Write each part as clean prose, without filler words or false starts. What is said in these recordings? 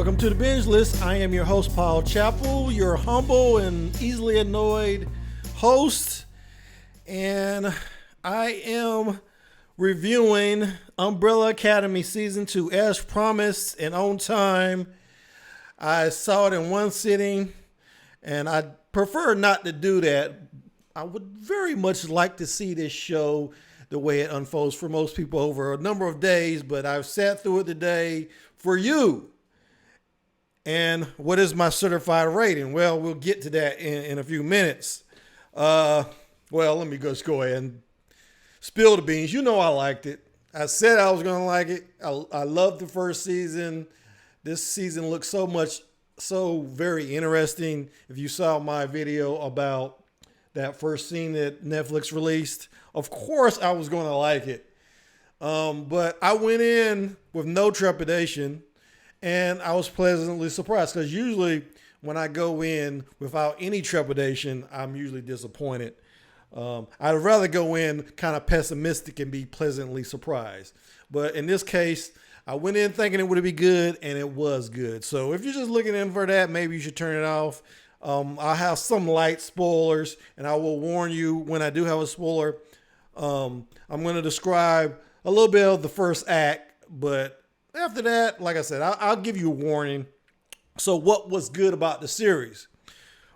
Welcome to the Binge List. I am your host, Paul Chappell, your humble and easily annoyed host. And I am reviewing Umbrella Academy Season 2 as promised and on time. I saw it in one sitting, and I prefer not to do that. I would very much like to see this show the way it unfolds for most people over a number of days, but I've sat through it today for you. And what is my certified rating? Well, we'll get to that in a few minutes. Let me just go ahead and spill the beans. You know I liked it. I said I was going to like it. I loved the first season. This season looks so very interesting. If you saw my video about that first scene that Netflix released, of course I was going to like it. But I went in with no trepidation. And I was pleasantly surprised because usually when I go in without any trepidation, I'm usually disappointed. I'd rather go in kind of pessimistic and be pleasantly surprised. But in this case, I went in thinking it would be good, and it was good. So if you're just looking in for that, maybe you should turn it off. I'll have some light spoilers, and I will warn you when I do have a spoiler. I'm going to describe a little bit of the first act, but after that, like I said, I'll give you a warning. So what was good about the series?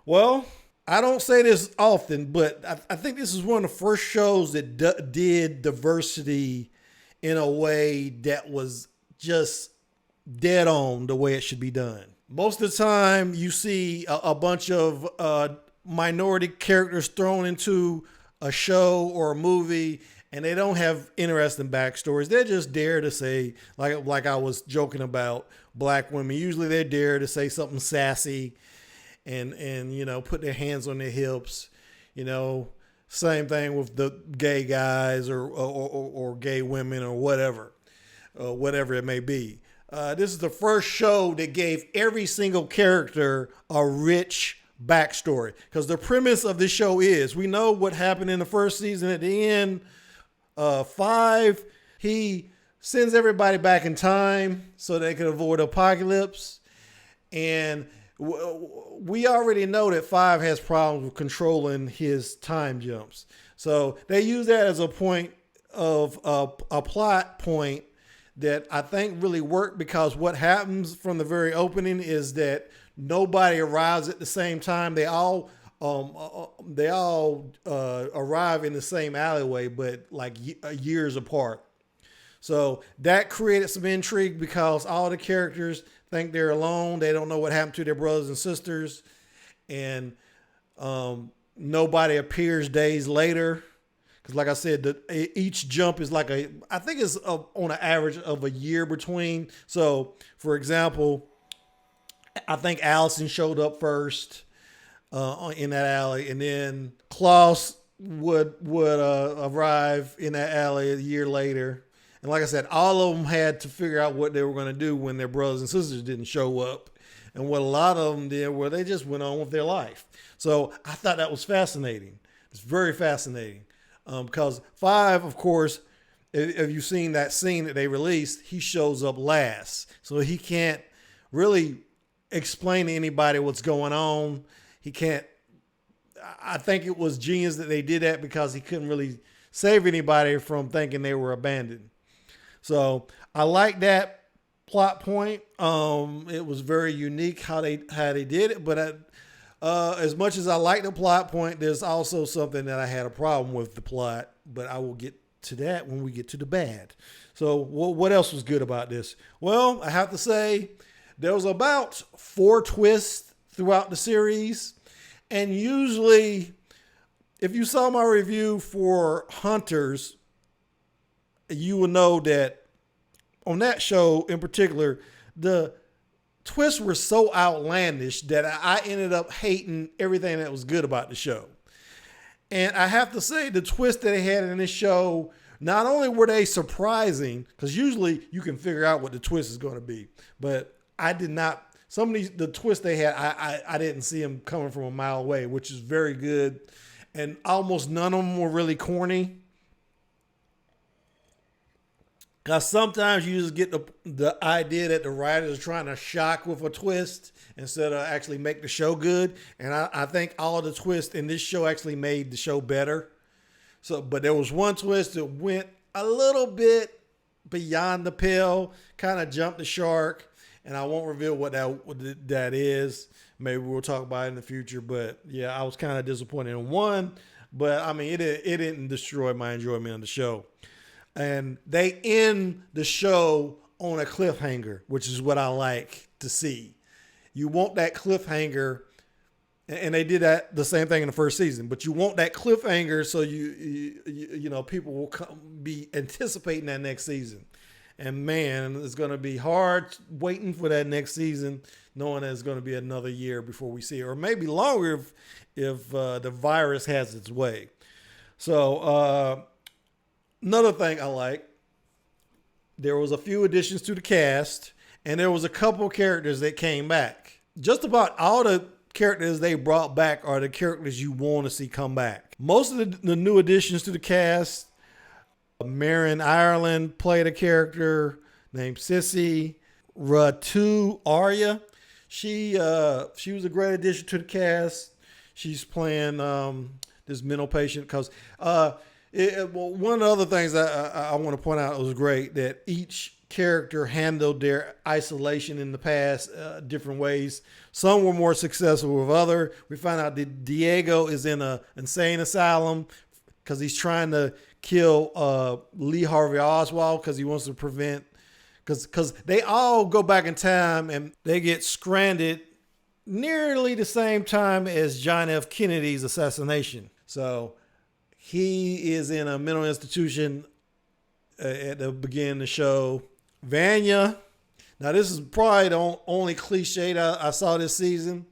Well, I don't say this often, but I think this is one of the first shows that did diversity in a way that was just dead on the way it should be done. Most of the time, you see a bunch of minority characters thrown into a show or a movie, and they don't have interesting backstories. They're just there to say, like I was joking about black women. Usually they're there to say something sassy and put their hands on their hips. Same thing with the gay guys or gay women or whatever it may be. This is the first show that gave every single character a rich backstory. Because the premise of this show is, we know what happened in the first season at the end. 5, he sends everybody back in time so they can avoid apocalypse. And we already know that 5 has problems with controlling his time jumps. So they use that as a point of a plot point that I think really worked, because what happens from the very opening is that nobody arrives at the same time. They all arrive in the same alleyway, but like years apart. So that created some intrigue because all the characters think they're alone. They don't know what happened to their brothers and sisters. And nobody appears days later. Because like I said, each jump is I think it's on an average of a year between. So for example, I think Allison showed up first in that alley, and then Klaus would arrive in that alley a year later. And like I said, all of them had to figure out what they were going to do when their brothers and sisters didn't show up. And what a lot of them did, they just went on with their life. So I thought that was fascinating. It's very fascinating. Because 5, of course, if you've seen that scene that they released, he shows up last. So he can't really explain to anybody what's going on. He can't. I think it was genius that they did that because he couldn't really save anybody from thinking they were abandoned. So I like that plot point. It was very unique how they did it. But as much as I like the plot point, there's also something that I had a problem with the plot. But I will get to that when we get to the bad. So what else was good about this? Well, I have to say there was about 4 twists throughout the series. And usually, if you saw my review for Hunters, you will know that on that show in particular, the twists were so outlandish that I ended up hating everything that was good about the show. And I have to say, the twists that they had in this show, not only were they surprising, because usually you can figure out what the twist is going to be, but I did not. Some of the twists they had, I didn't see them coming from a mile away, which is very good. And almost none of them were really corny. Because sometimes you just get the idea that the writers are trying to shock with a twist instead of actually make the show good. And I think all of the twists in this show actually made the show better. So, but there was one twist that went a little bit beyond the pale, kind of jumped the shark. And I won't reveal what that is. Maybe we'll talk about it in the future. But yeah, I was kind of disappointed in one. But I mean, it didn't destroy my enjoyment of the show. And they end the show on a cliffhanger, which is what I like to see. You want that cliffhanger, and they did that the same thing in the first season. But you want that cliffhanger so you know people will be anticipating that next season. And man, it's going to be hard waiting for that next season, knowing that it's going to be another year before we see it, or maybe longer if the virus has its way. So. Another thing I like, there was a few additions to the cast, and there was a couple characters that came back. Just about all the characters they brought back are the characters you want to see come back. Most of the new additions to the cast, Marin Ireland played a character named Sissy. Ratu Arya, she was a great addition to the cast. She's playing this mental patient because... well, one of the other things that I want to point out was great that each character handled their isolation in the past different ways. Some were more successful with other. We found out that Diego is in an insane asylum because he's trying to kill Lee Harvey Oswald because he wants to prevent, because they all go back in time and they get stranded nearly the same time as John F. Kennedy's assassination. So he is in a mental institution at the beginning of the show. Vanya. Now, this is probably the only cliche I saw this season,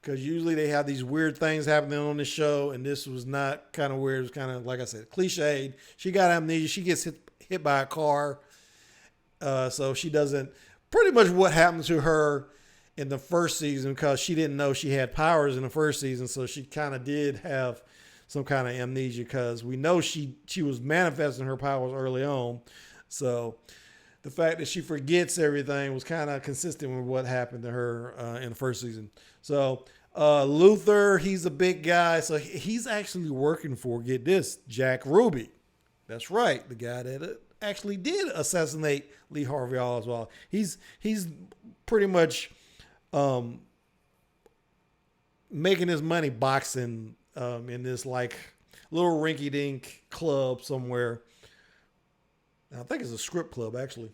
because usually they have these weird things happening on the show, and this was not kind of weird. It was kind of, like I said, cliched. She got amnesia. She gets hit by a car. So she doesn't... Pretty much what happened to her in the first season, because she didn't know she had powers in the first season, so she kind of did have some kind of amnesia, because we know she was manifesting her powers early on. So the fact that she forgets everything was kind of consistent with what happened to her in the first season. So Luther, he's a big guy. So he's actually working for, get this, Jack Ruby. That's right, the guy that actually did assassinate Lee Harvey Oswald. He's pretty much making his money boxing in this like little rinky-dink club somewhere. I think it's a strip club, actually.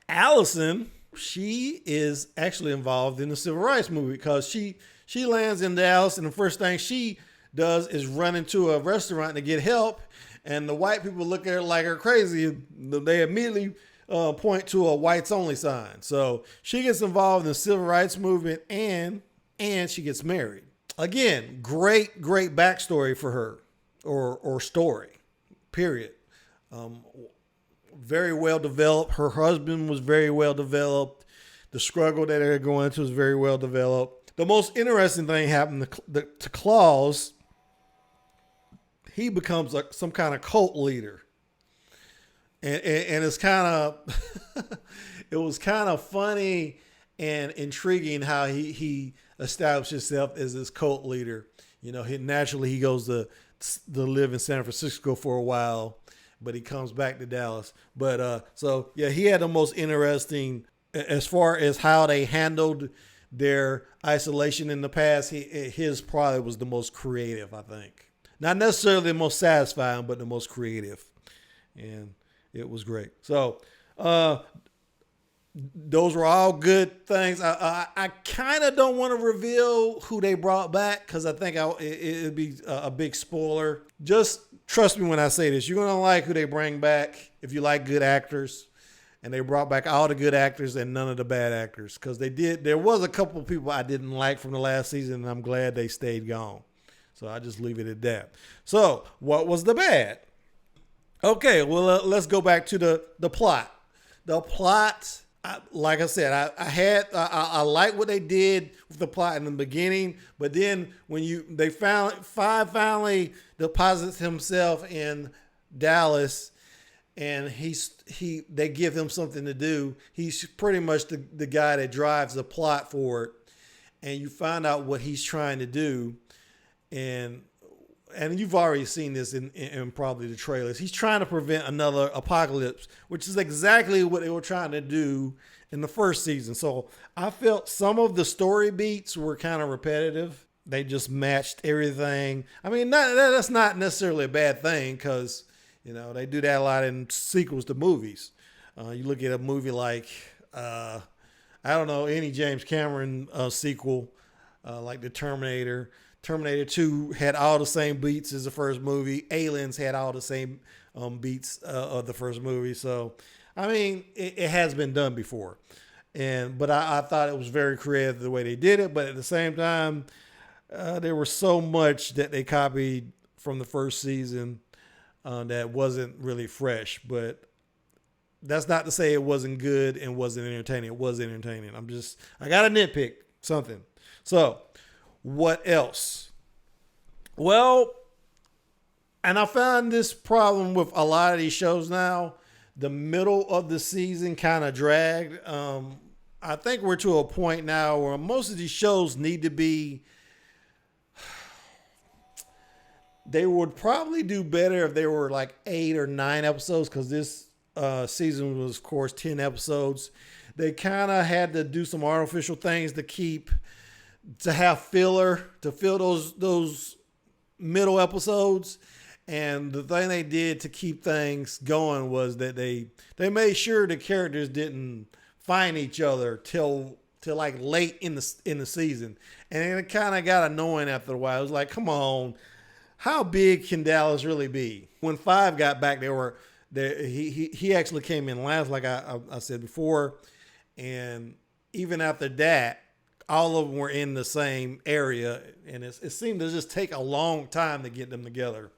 Allison, she is actually involved in the civil rights movement, because she lands in Dallas, and the first thing she does is run into a restaurant to get help, and the white people look at her like her crazy. They immediately point to a whites only sign. So she gets involved in the civil rights movement, and she gets married. Again, great backstory for her, or story, period. Very well developed. Her husband was very well developed. The struggle that they're going through is very well developed. The most interesting thing happened to Claus. He becomes some kind of cult leader. And it's kind of, it was kind of funny and intriguing how he established himself as this cult leader. You know, he goes to live in San Francisco for a while, but he comes back to Dallas. But so yeah, he had the most interesting, as far as how they handled their isolation in the past. His probably was the most creative, I think. Not necessarily the most satisfying, but the most creative, and it was great. So those were all good things. I kind of don't want to reveal who they brought back, because I think it'd be a big spoiler. Just trust me when I say this. You're going to like who they bring back if you like good actors. And they brought back all the good actors and none of the bad actors, because there was a couple of people I didn't like from the last season, and I'm glad they stayed gone. So I just leave it at that. So what was the bad? Okay, well, let's go back to the plot. The plot, like I said, I like what they did with the plot in the beginning, but then when Five finally deposits himself in Dallas, and they give him something to do. He's pretty much the guy that drives the plot for it, and you find out what he's trying to do, and you've already seen this in probably the trailers. He's trying to prevent another apocalypse, which is exactly what they were trying to do in the first season. So I felt some of the story beats were kind of repetitive. They just matched everything. I mean, that's not necessarily a bad thing, because they do that a lot in sequels to movies. You look at a movie like, I don't know, any James Cameron sequel, like the Terminator. Terminator 2 had all the same beats as the first movie. Aliens had all the same beats of the first movie. So, I mean, it has been done before. But I thought it was very creative the way they did it. But at the same time, there was so much that they copied from the first season that wasn't really fresh. But that's not to say it wasn't good and wasn't entertaining. It was entertaining. I got to nitpick something. So, what else? Well, and I found this problem with a lot of these shows now. The middle of the season kind of dragged. I think we're to a point now where most of these shows need to be. They would probably do better if they were like 8 or 9 episodes, because this season was, of course, 10 episodes. They kind of had to do some artificial things to have filler, to fill those middle episodes. And the thing they did to keep things going was that they made sure the characters didn't find each other till like late in the season. And it kind of got annoying after a while. It was like, come on, how big can Dallas really be? When 5 got back, he actually came in last, like I said before. And even after that, all of them were in the same area, and it seemed to just take a long time to get them together.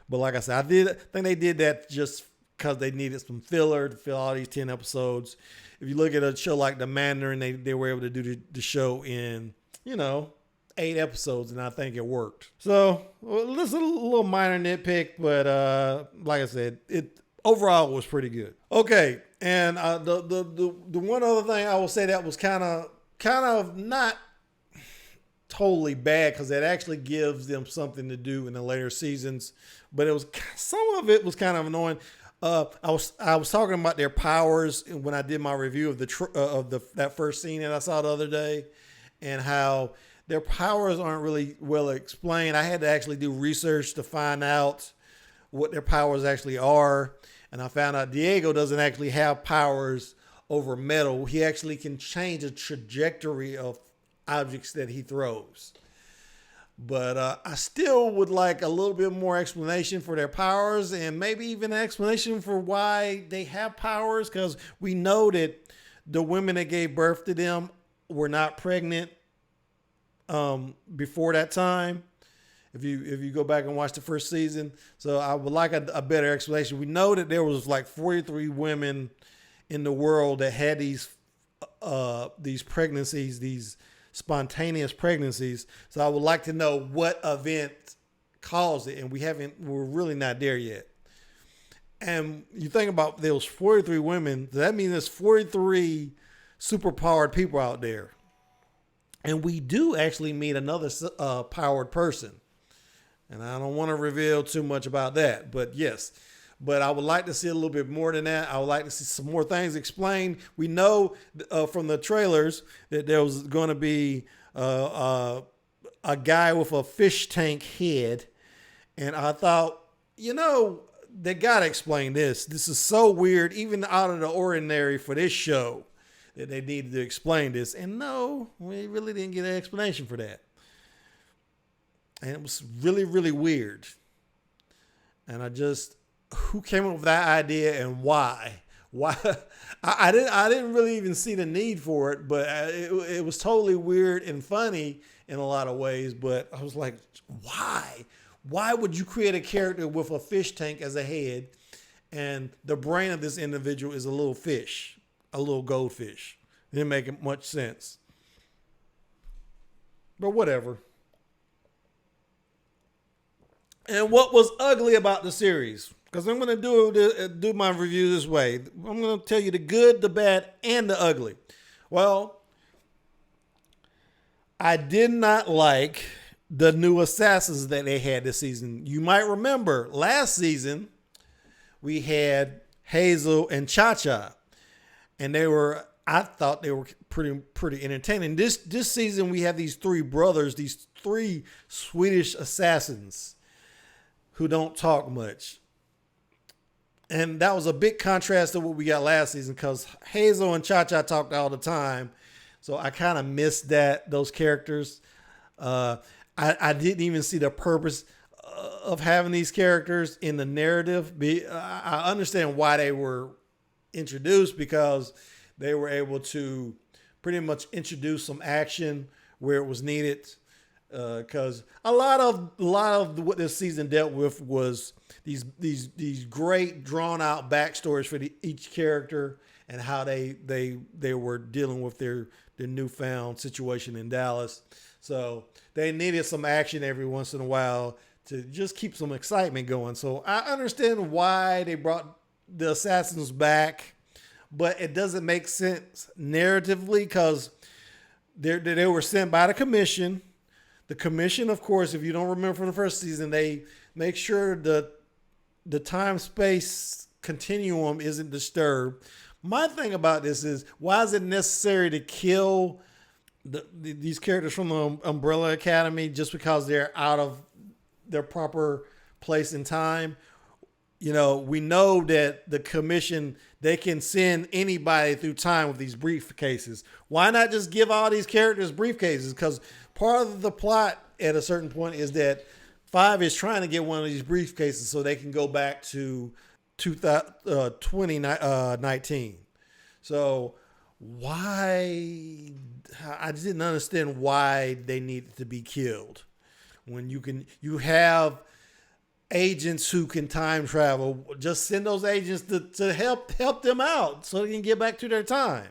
But like I said, I think they did that just because they needed some filler to fill all these 10 episodes. If you look at a show like The Mandarin, they were able to do the show in, 8 episodes, and I think it worked. So, this is a little minor nitpick, but like I said, it overall was pretty good. Okay, and the one other thing I will say that was kind of not totally bad, because it actually gives them something to do in the later seasons, but some of it was kind of annoying. I was talking about their powers when I did my review of that first scene that I saw the other day, and how their powers aren't really well explained. I had to actually do research to find out what their powers actually are, and I found out Diego doesn't actually have powers over metal. He actually can change the trajectory of objects that he throws. But I still would like a little bit more explanation for their powers, and maybe even an explanation for why they have powers, because we know that the women that gave birth to them were not pregnant before that time. If you go back and watch the first season. So I would like a better explanation. We know that there was like 43 women in the world that had these pregnancies, these spontaneous pregnancies. So I would like to know what event caused it, and we're really not there yet. And you think about those 43 women, that means there's 43 superpowered people out there. And we do actually meet another powered person. And I don't want to reveal too much about that, but yes. But I would like to see a little bit more than that. I would like to see some more things explained. We know from the trailers that there was going to be a guy with a fish tank head. And I thought, they got to explain this. This is so weird, even out of the ordinary for this show, that they needed to explain this. And no, we really didn't get an explanation for that. And it was really, really weird. And who came up with that idea and why? Why? I didn't really even see the need for it, but it was totally weird and funny in a lot of ways. But I was like, why? Why would you create a character with a fish tank as a head, and the brain of this individual is a little fish, a little goldfish? It didn't make much sense. But whatever. And what was ugly about the series? Because I'm going to do my review this way. I'm going to tell you the good, the bad, and the ugly. Well, I did not like the new assassins that they had this season. You might remember last season we had Hazel and Cha-Cha, and I thought they were pretty entertaining. This season we have these three brothers, these three Swedish assassins who don't talk much. And that was a big contrast to what we got last season, because Hazel and Cha-Cha talked all the time. So I kind of missed those characters. I didn't even see the purpose of having these characters in the narrative. I understand why they were introduced, because they were able to pretty much introduce some action where it was needed. Because a lot of what this season dealt with was these great drawn out backstories for each character and how they were dealing with their newfound situation in Dallas. So they needed some action every once in a while to just keep some excitement going. So I understand why they brought the assassins back, but it doesn't make sense narratively, because they were sent by the commission. The commission, of course, if you don't remember from the first season, they make sure the time-space continuum isn't disturbed. My thing about this is, why is it necessary to kill these characters from the Umbrella Academy just because they're out of their proper place in time? You know, we know that the commission, they can send anybody through time with these briefcases. Why not just give all these characters briefcases? Because part of the plot at a certain point is that 5 is trying to get one of these briefcases so they can go back to 2019. So why? I didn't understand why they needed to be killed when you have agents who can time travel. Just send those agents to help them out so they can get back to their time.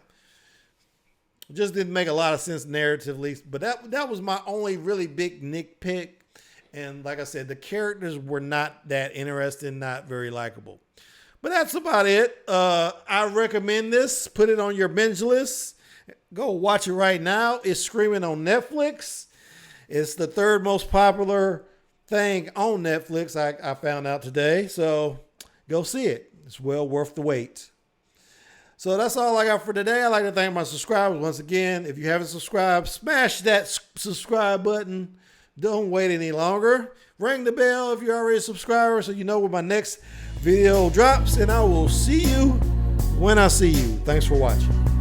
It just didn't make a lot of sense narratively, but that was my only really big nitpick. And like I said, the characters were not that interesting, not very likable. But that's about it. I recommend this. Put it on your binge list. Go watch it right now. It's streaming on Netflix. It's the third most popular thing on Netflix, I found out today. So go see it. It's well worth the wait. So that's all I got for today. I'd like to thank my subscribers once again. If you haven't subscribed, smash that subscribe button. Don't wait any longer. Ring the bell if you're already a subscriber so you know when my next video drops. And I will see you when I see you. Thanks for watching.